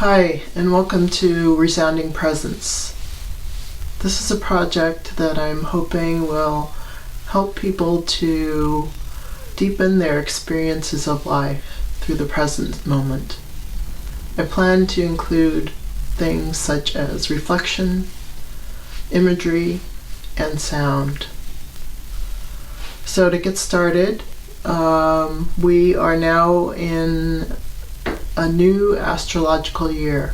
Hi, and welcome to Resounding Presence. This is a project that I'm hoping will help people to deepen their experiences of life through the present moment. I plan to include things such as reflection, imagery, and sound. So to get started, we are now in a new astrological year.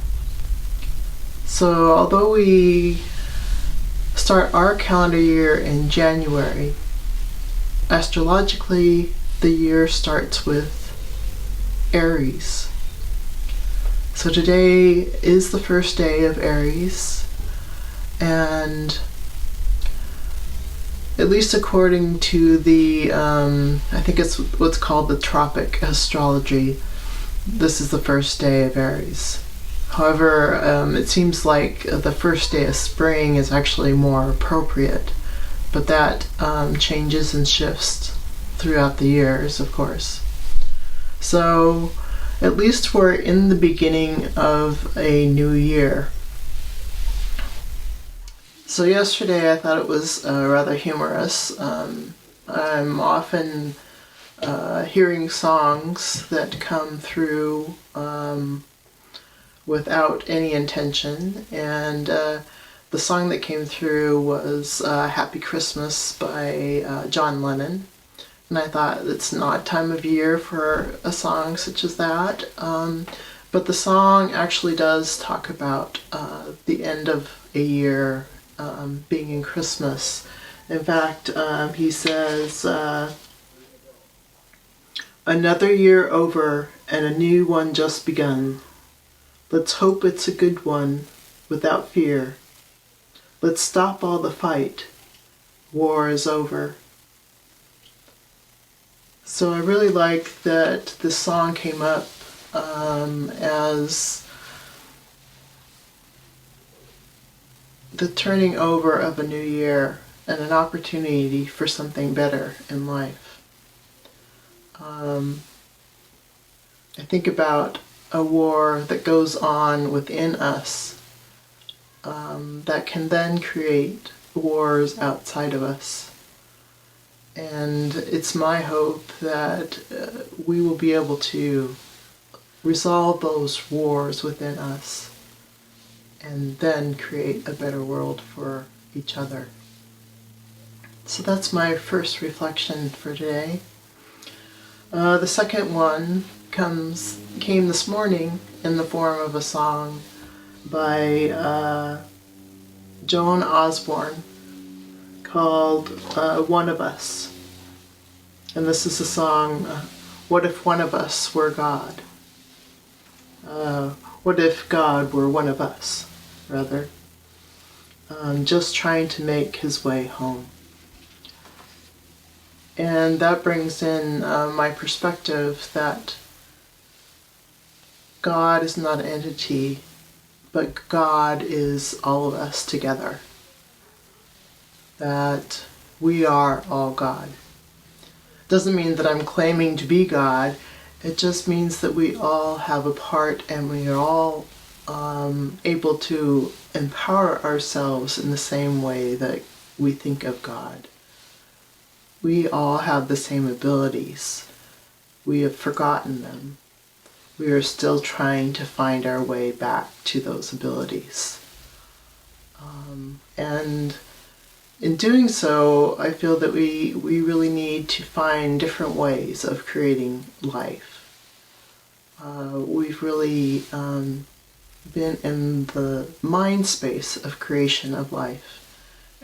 So although we start our calendar year in January, astrologically the year starts with Aries. So today is the first day of Aries, and at least according to the, I think it's what's called the tropic astrology, this is the first day of Aries. However, it seems like the first day of spring is actually more appropriate, but that changes and shifts throughout the years, of course. So at least we're in the beginning of a new year. So yesterday I thought it was rather humorous. I'm often hearing songs that come through without any intention, and the song that came through was Happy Christmas by John Lennon, and I thought it's not time of year for a song such as that, but the song actually does talk about the end of a year being in Christmas. In fact, he says, another year over and a new one just begun. Let's hope it's a good one without fear. Let's stop all the fight. War is over. So I really like that this song came up as the turning over of a new year and an opportunity for something better in life. I think about a war that goes on within us that can then create wars outside of us. And it's my hope that we will be able to resolve those wars within us and then create a better world for each other. So that's my first reflection for today. The second one came this morning in the form of a song by Joan Osborne called One of Us. And this is a song, what if one of us were God? What if God were one of us, rather? Just trying to make his way home. And that brings in my perspective that God is not an entity, but God is all of us together. That we are all God. Doesn't mean that I'm claiming to be God. It just means that we all have a part, and we are all able to empower ourselves in the same way that we think of God. We all have the same abilities. We have forgotten them. We are still trying to find our way back to those abilities. And in doing so, I feel that we really need to find different ways of creating life. We've really been in the mind space of creation of life.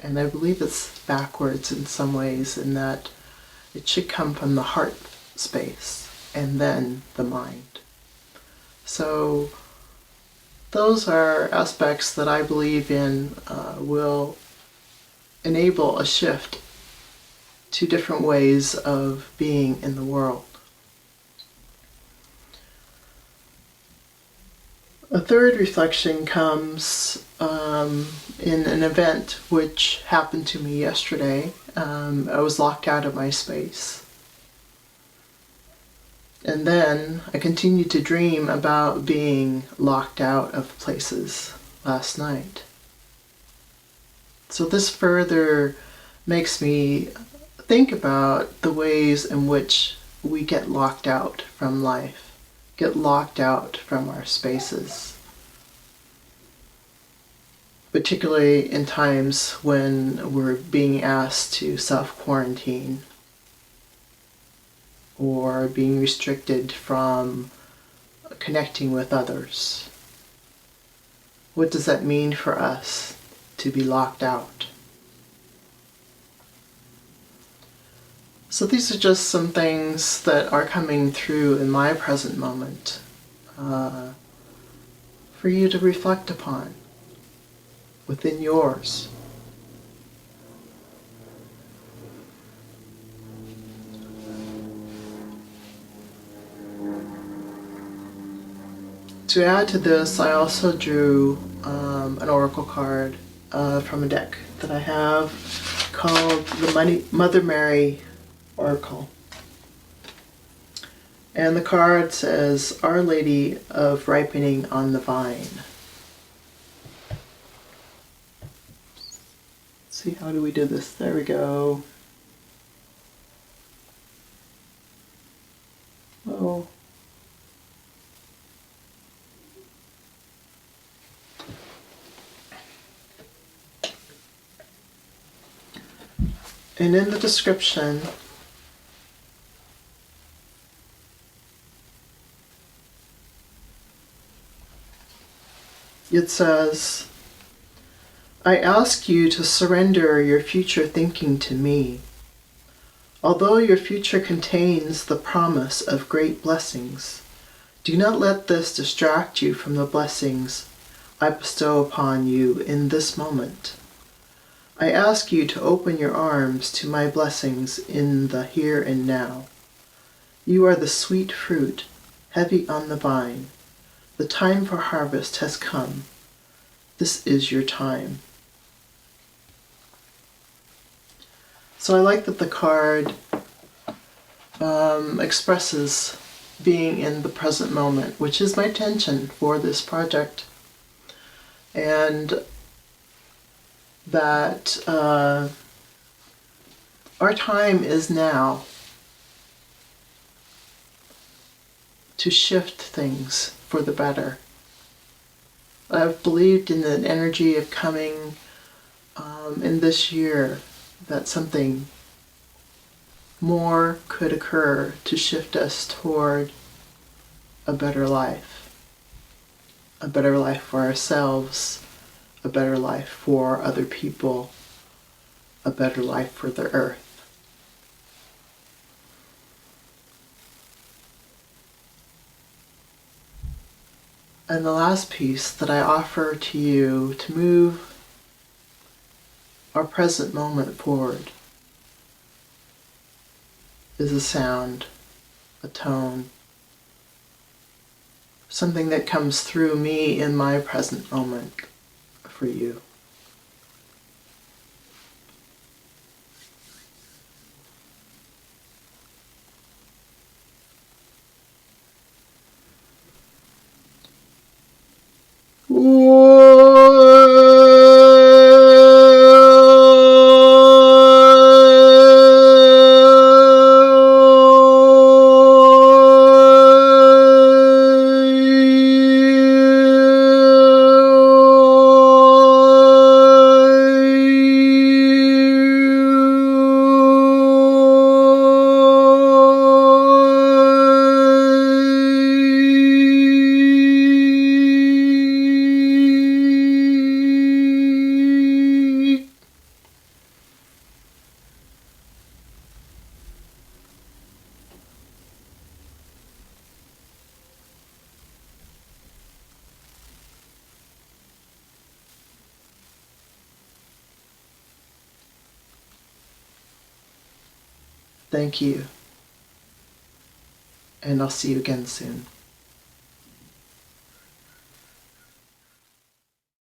And I believe it's backwards in some ways, in that it should come from the heart space and then the mind. So those are aspects that I believe in will enable a shift to different ways of being in the world. A third reflection comes in an event which happened to me yesterday. I was locked out of my space. And then I continued to dream about being locked out of places last night. So this further makes me think about the ways in which we get locked out from life, get locked out from our spaces, particularly in times when we're being asked to self-quarantine or being restricted from connecting with others. What does that mean for us to be locked out? So these are just some things that are coming through in my present moment for you to reflect upon within yours. To add to this, I also drew an oracle card from a deck that I have called the Mother Mary Oracle. And the card says, Our Lady of Ripening on the Vine. Let's see, how do we do this? There we go. Oh. And in the description, it says, I ask you to surrender your future thinking to me. Although your future contains the promise of great blessings, do not let this distract you from the blessings I bestow upon you in this moment. I ask you to open your arms to my blessings in the here and now. You are the sweet fruit, heavy on the vine. The time for harvest has come. This is your time. So I like that the card expresses being in the present moment, which is my intention for this project. And that our time is now to shift things for the better. I've believed in the energy of coming in this year that something more could occur to shift us toward a better life for ourselves, a better life for other people, a better life for the earth. And the last piece that I offer to you to move our present moment forward is a sound, a tone, something that comes through me in my present moment for you. Thank you, and I'll see you again soon.